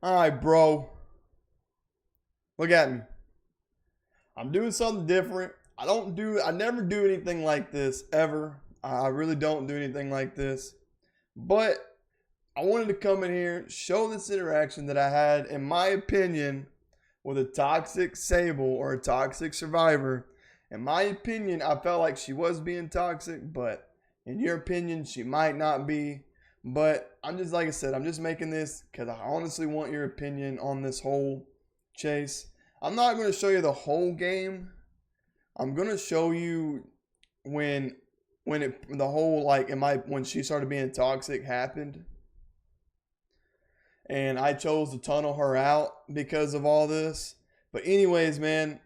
All right, bro. Look at me. I'm doing something different. I never do anything like this ever. I really don't do anything like this. But I wanted to come in here, show this interaction that I had, in my opinion, with a toxic Sable or a toxic survivor. In my opinion, I felt like she was being toxic, but in your opinion, she might not be. But I'm just, like I said, I'm just making this because I honestly want your opinion on this whole chase. I'm not going to show you the whole game. I'm going to show you when the whole, like, when she started being toxic happened. And I chose to tunnel her out because of all this. But anyways, man,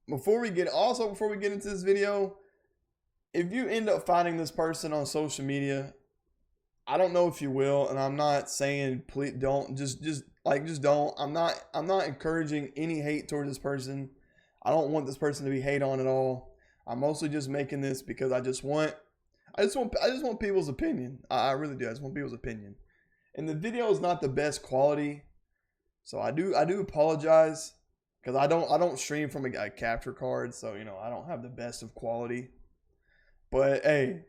before we get into this video, if you end up finding this person on social media, I don't know if you will, and I'm not saying please don't, just don't. I'm not encouraging any hate towards this person. I don't want this person to be hate on at all. I'm mostly just making this because I just want people's opinion. I really do. I just want people's opinion. And the video is not the best quality, so I do apologize because I don't stream from a capture card, so I don't have the best of quality. But hey,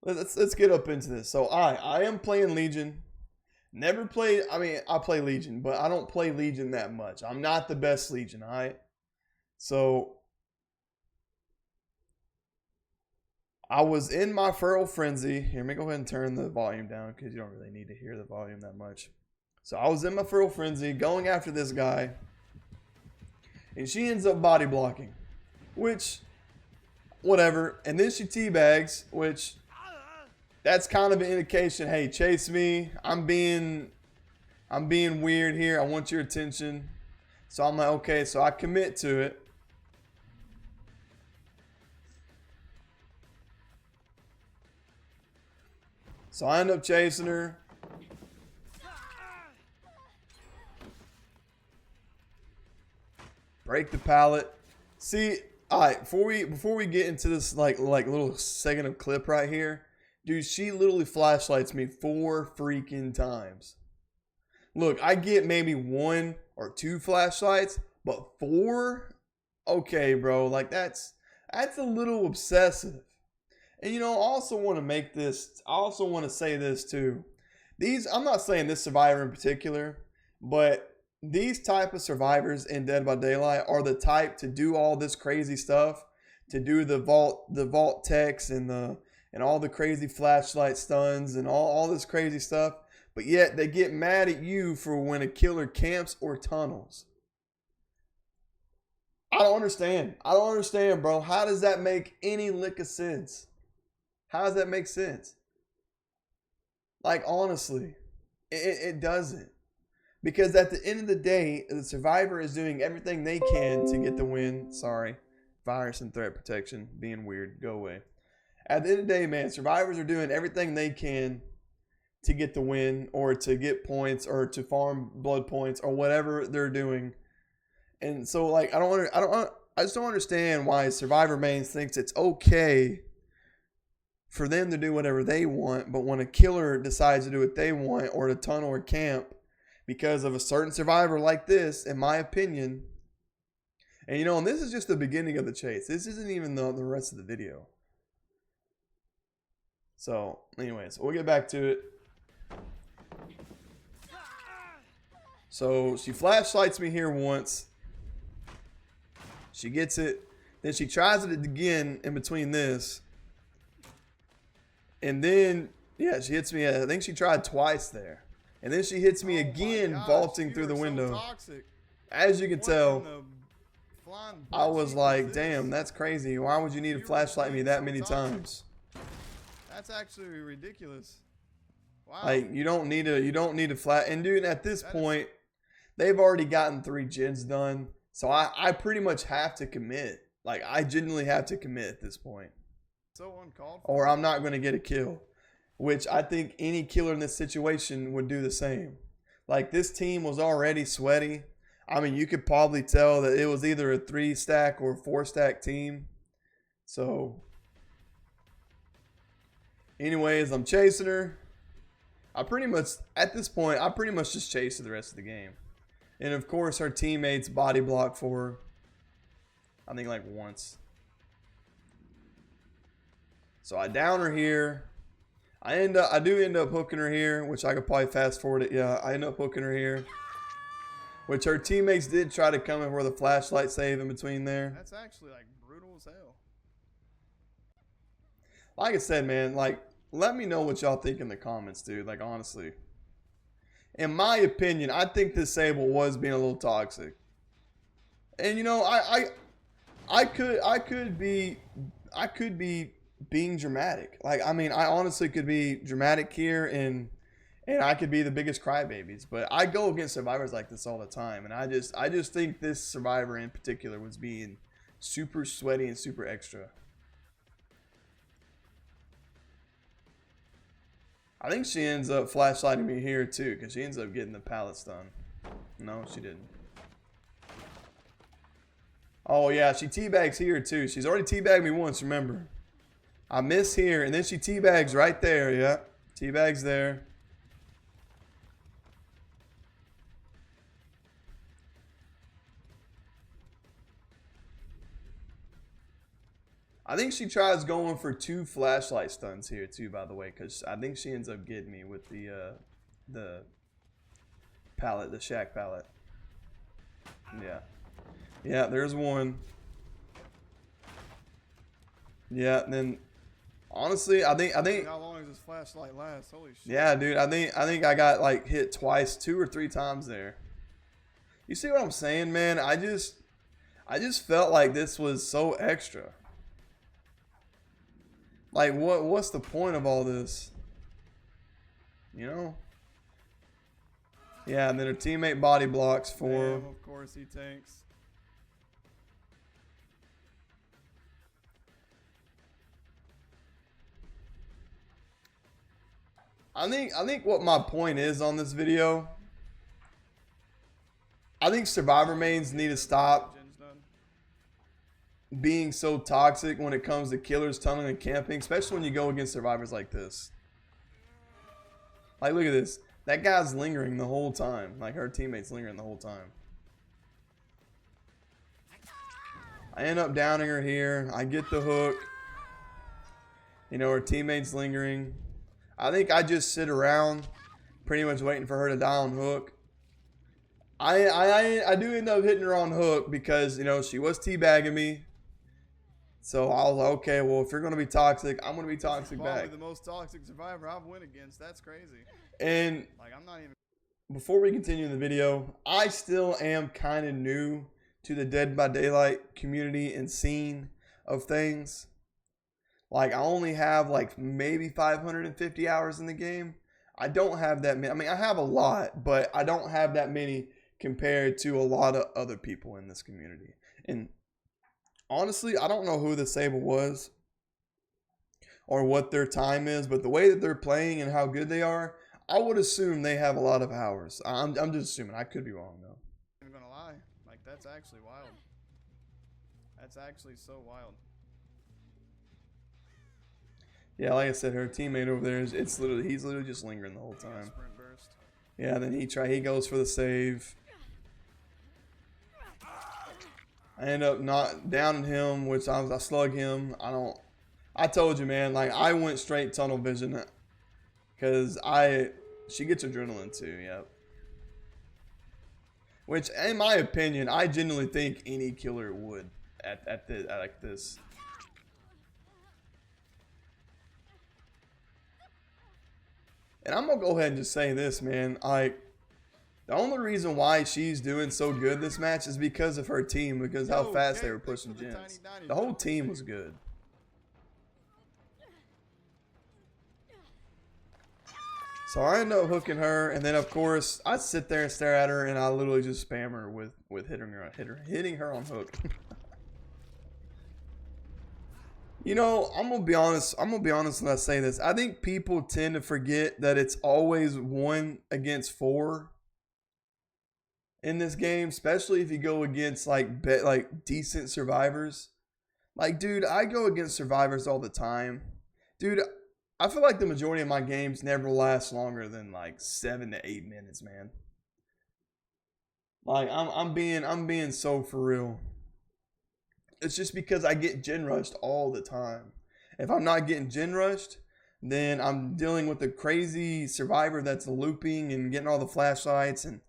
let's get up into this. So I am playing Legion. Never played. I mean, I play Legion, but I don't play Legion that much. I'm not the best Legion. All right. So I was in my Feral Frenzy. Here, let me go ahead and turn the volume down because you don't really need to hear the volume that much. So I was in my Feral Frenzy going after this guy. And she ends up body blocking. Which, whatever. And then she teabags, which, that's kind of an indication, hey, chase me. I'm being weird here. I want your attention. So I'm like, okay, so I commit to it. So I end up chasing her. Break the pallet. See, all right, before we get into this like little second of clip right here, dude, she literally flashlights me 4 freaking times. Look, I get maybe 1 or 2 flashlights, but 4? Okay, bro, like that's a little obsessive. And I also want to say this too. I'm not saying this survivor in particular, but these type of survivors in Dead by Daylight are the type to do all this crazy stuff, to do the vault techs and all the crazy flashlight stuns and all this crazy stuff, but yet they get mad at you for when a killer camps or tunnels. I don't understand, bro. How does that make any lick of sense? How does that make sense? Like, honestly, it doesn't. Because at the end of the day, the survivor is doing everything they can to get the win. Sorry. Virus and threat protection. Being weird. Go away. At the end of the day, man, survivors are doing everything they can to get the win or to get points or to farm blood points or whatever they're doing. And so, like, I just don't understand why Survivor Mains thinks it's okay for them to do whatever they want, but when a killer decides to do what they want or to tunnel or camp because of a certain survivor like this, in my opinion, and this is just the beginning of the chase. This isn't even the rest of the video. So, anyways, we'll get back to it. So, she flashlights me here once. She gets it. Then she tries it again in between this. And then, yeah, she hits me. I think she tried twice there. And then she hits me again, vaulting through the window. As you can tell, I was like, damn, that's crazy. Why would you need to flashlight me that many times? That's actually ridiculous. Wow. Like, you don't need to flat. And dude, at this point, they've already gotten 3 gens done. So I pretty much have to commit. Like, I genuinely have to commit at this point. So uncalled for. Or I'm not going to get a kill. Which I think any killer in this situation would do the same. Like, this team was already sweaty. I mean, you could probably tell that it was either a 3-stack or 4-stack team. So, anyways, I'm chasing her. I pretty much, at this point, I pretty much just chased her the rest of the game. And of course, her teammates body block for her. I think like once. So I down her here. I do end up hooking her here, which I could probably fast forward it. Yeah, I end up hooking her here. Which her teammates did try to come in for the flashlight save in between there. That's actually like brutal as hell. Like I said, man, like, let me know what y'all think in the comments, dude. Like, honestly. In my opinion, I think this Sable was being a little toxic. And you know, I could be being dramatic. Like, I mean, I honestly could be dramatic here and I could be the biggest crybabies. But I go against survivors like this all the time, and I just think this survivor in particular was being super sweaty and super extra. I think she ends up flashlighting me here too, because she ends up getting the pallet stun. No, she didn't. Oh yeah, she teabags here too. She's already teabagged me once, remember. I miss here, and then she teabags right there, yeah. Teabags there. I think she tries going for 2 flashlight stuns here too, by the way, because I think she ends up getting me with the pallet, the shack pallet. Yeah. Yeah, there's one. Yeah, and then honestly, I think How long does this flashlight last? Holy shit. yeah, dude, I think I got like hit twice, 2 or 3 times there. You see what I'm saying, man? I just felt like this was so extra. Like, what's the point of all this? You know? Yeah, and then her teammate body blocks for... Damn, of course he tanks. I think what my point is on this video, I think survivor mains need to stop being so toxic when it comes to killers, tunneling, and camping, especially when you go against survivors like this. Like, look at this. That guy's lingering the whole time. Like, her teammate's lingering the whole time. I end up downing her here. I get the hook. You know, her teammate's lingering. I think I just sit around pretty much waiting for her to die on hook. I do end up hitting her on hook because, you know, she was teabagging me. So I was like, okay, well, if you're going to be toxic, I'm going to be toxic back. Probably the most toxic survivor I've went against. That's crazy. And like, I'm not even... Before we continue the video, I still am kind of new to the Dead by Daylight community and scene of things. Like, I only have like maybe 550 hours in the game. I don't have that many. I mean, I have a lot, but I don't have that many compared to a lot of other people in this community. And honestly, I don't know who the Sable was or what their time is, but the way that they're playing and how good they are, I would assume they have a lot of hours. I'm just assuming. I could be wrong, though. I'm gonna lie. Like, that's actually wild. That's actually so wild. Yeah, like I said, her teammate over there he's literally just lingering the whole time. Sprint burst. Yeah, then he goes for the save. I end up not downing him, which I slug him. I told you, man, like, I went straight tunnel vision because she gets adrenaline too. Yep. Which, in my opinion, I genuinely think any killer would at like this. And I'm gonna go ahead and just say this, man. Like, the only reason why she's doing so good this match is because of her team, because how fast they were pushing gens. The whole team was good. So I end up hooking her, and then of course I sit there and stare at her, and I literally just spam her with hitting her on hook. You know, I'm gonna be honest when I say this. I think people tend to forget that it's always 1 against 4 in this game, especially if you go against like decent survivors. Like, dude, I go against survivors all the time. Dude, I feel like the majority of my games never last longer than like 7 to 8 minutes, man. Like I'm being so for real. It's just because I get gen rushed all the time. If I'm not getting gen rushed, then I'm dealing with a crazy survivor that's looping and getting all the flashlights, and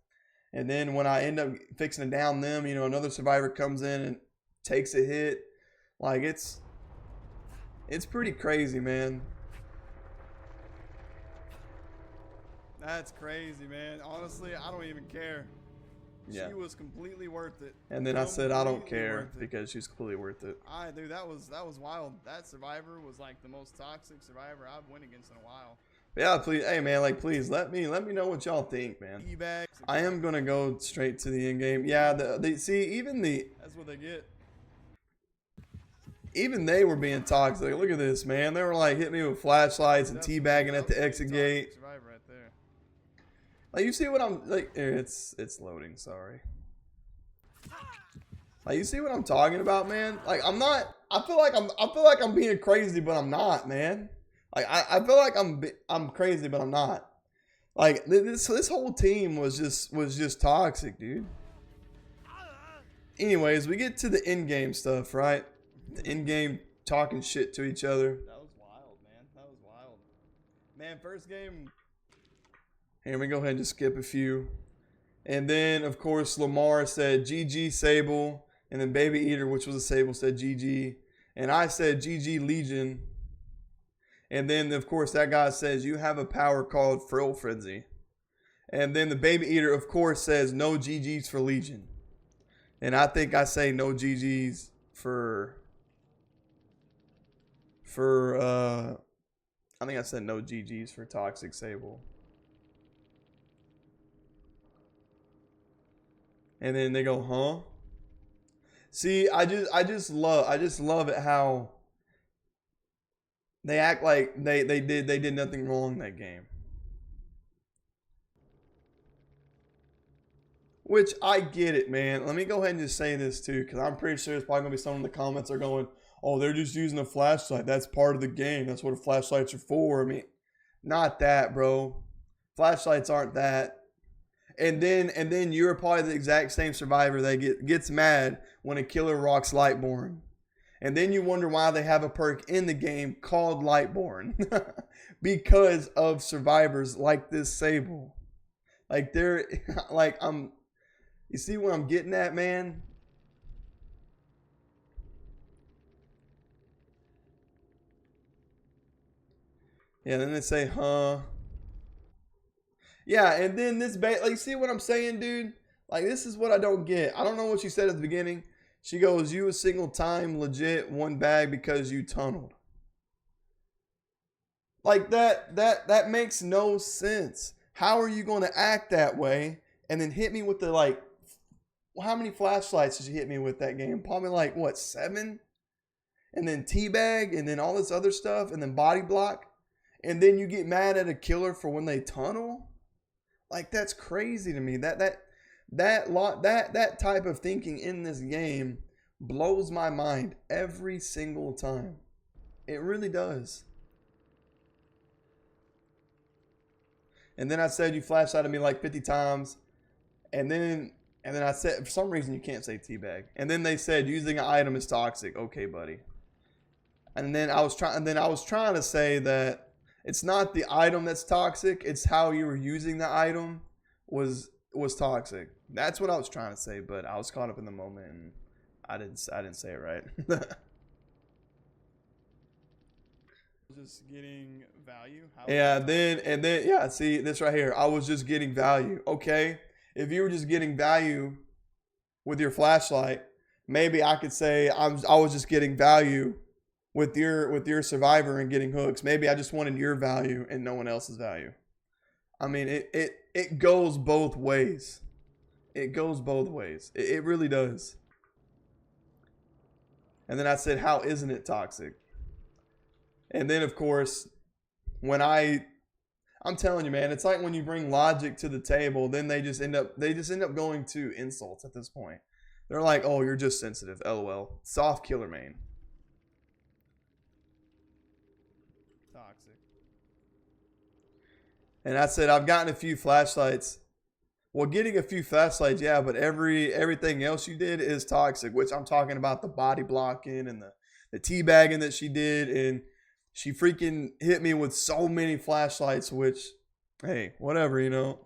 then when I end up fixing to down them, you know, another survivor comes in and takes a hit. Like it's pretty crazy, man. That's crazy, man. Honestly, I don't even care. Yeah. She was completely worth it. And then I said I don't Completely care worth it. because she's completely worth it. Dude, that was wild. That survivor was like the most toxic survivor I've went against in a while. Yeah, please, hey man, like please let me know what y'all think, man. E-bags. I am gonna go straight to the end game. Yeah, they see That's what they get. even they were being toxic. Like, look at this, man. They were like hitting me with flashlights and teabagging at the exit gate. Survivor right there. Like, you see what I'm like? Here, it's loading. Sorry. Like, you see what I'm talking about, man? Like, I'm not. I feel like I'm being crazy, but I'm not, man. Like, I feel like I'm crazy, but I'm not. Like, this whole team was just toxic, dude. Anyways, we get to the in-game stuff, right? The in-game talking shit to each other. That was wild, man. That was wild. Man, first game. Here, we go ahead and just skip a few. And then, of course, Lamar said GG Sable. And then Baby Eater, which was a Sable, said GG. And I said GG Legion. And then, of course, that guy says, you have a power called Frill Frenzy. And then the Baby Eater, of course, says no GGs for Legion. And I think I say no GGs for I think I said no GGs for Toxic Sable. And then they go, huh? See, I just love it how they act like they did nothing wrong that game. Which I get it, man. Let me go ahead and just say this too, because I'm pretty sure there's probably gonna be someone in the comments are going, oh, they're just using a flashlight. That's part of the game. That's what flashlights are for. I mean, not that, bro. Flashlights aren't that. And then you're probably the exact same survivor that gets mad when a killer rocks Lightborn. And then you wonder why they have a perk in the game called Lightborn. Because of survivors like this Sable. Like they're like you see what I'm getting at, man? Yeah, then they say, huh? Yeah, and then this like, you see what I'm saying, dude? Like, this is what I don't get. I don't know what she said at the beginning. She goes, you a single time legit one bag because you tunneled. Like that makes no sense. How are you going to act that way and then hit me with the like, how many flashlights did you hit me with that game? Probably like what, 7? And then teabag and then all this other stuff and then body block. And then you get mad at a killer for when they tunnel? Like, that's crazy to me. That type of thinking in this game blows my mind every single time. It really does. And then I said you flashed out at me like 50 times. And then I said, for some reason you can't say teabag. And then they said using an item is toxic. Okay, buddy. And then I was trying to say that it's not the item that's toxic, it's how you were using the item was toxic. That's what I was trying to say, but I was caught up in the moment and I didn't say it right. Just getting value. Yeah, yeah, see this right here. I was just getting value. Okay. If you were just getting value with your flashlight, maybe I could say I was just getting value with your survivor and getting hooks. Maybe I just wanted your value and no one else's value. I mean, it goes both ways. It goes both ways. It really does. And then I said, how isn't it toxic? And then of course, when I'm telling you, man, it's like when you bring logic to the table, then they just end up going to insults at this point. They're like, oh, you're just sensitive. LOL. Soft killer main. Toxic. And I said, I've gotten a few flashlights. Well, getting a few flashlights, yeah, but everything else you did is toxic, which I'm talking about the body blocking and the teabagging that she did. And she freaking hit me with so many flashlights, which, hey, whatever, you know.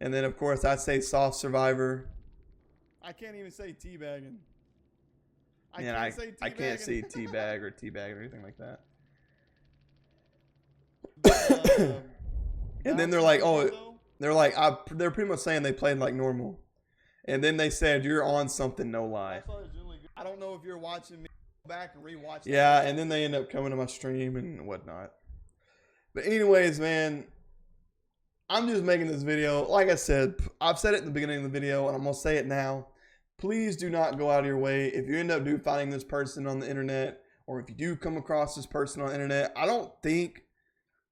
And then, of course, I'd say soft survivor. I can't even say teabagging. I can't say teabag or teabag or anything like that. And then they're like, oh, they're pretty much saying they played like normal. And then they said, you're on something, no lie. I don't know if you're watching me. Go back and rewatch. Yeah, and then they end up coming to my stream and whatnot. But anyways, man, I'm just making this video. Like I said, I've said it in the beginning of the video, and I'm going to say it now. Please do not go out of your way. If you end up finding this person on the internet, or if you do come across this person on the internet, I don't think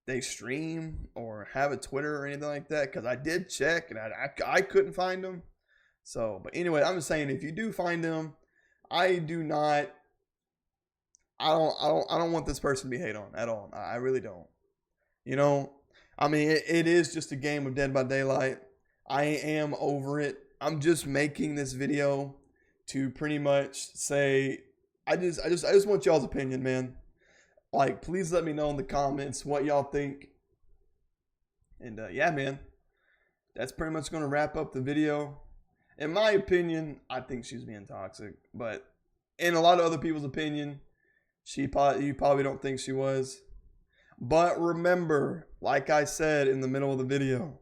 they stream or have a Twitter or anything like that, because I did check and I couldn't find them. So, but anyway, I'm just saying, if you do find them, I don't want this person to be hate on at all. I really don't. You know, I mean, it is just a game of Dead by Daylight. I am over it. I'm just making this video to pretty much say, I just want y'all's opinion, man. Like, please let me know in the comments what y'all think. And yeah, man, that's pretty much going to wrap up the video. In my opinion, I think she's being toxic. But in a lot of other people's opinion, you probably don't think she was. But remember, like I said in the middle of the video,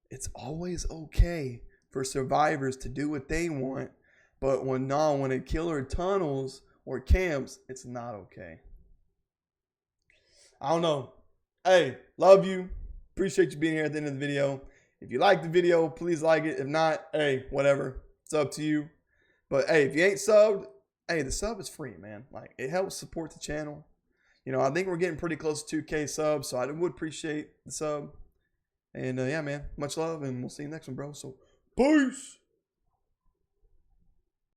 it's always okay for survivors to do what they want. But when a killer tunnels or camps, it's not okay. I don't know. Hey, love you. Appreciate you being here at the end of the video. If you like the video, please like it. If not, hey, whatever. It's up to you. But hey, if you ain't subbed, hey, the sub is free, man. Like, it helps support the channel. You know, I think we're getting pretty close to 2K subs, so I would appreciate the sub. And yeah, man, much love, and we'll see you next one, bro. So, peace.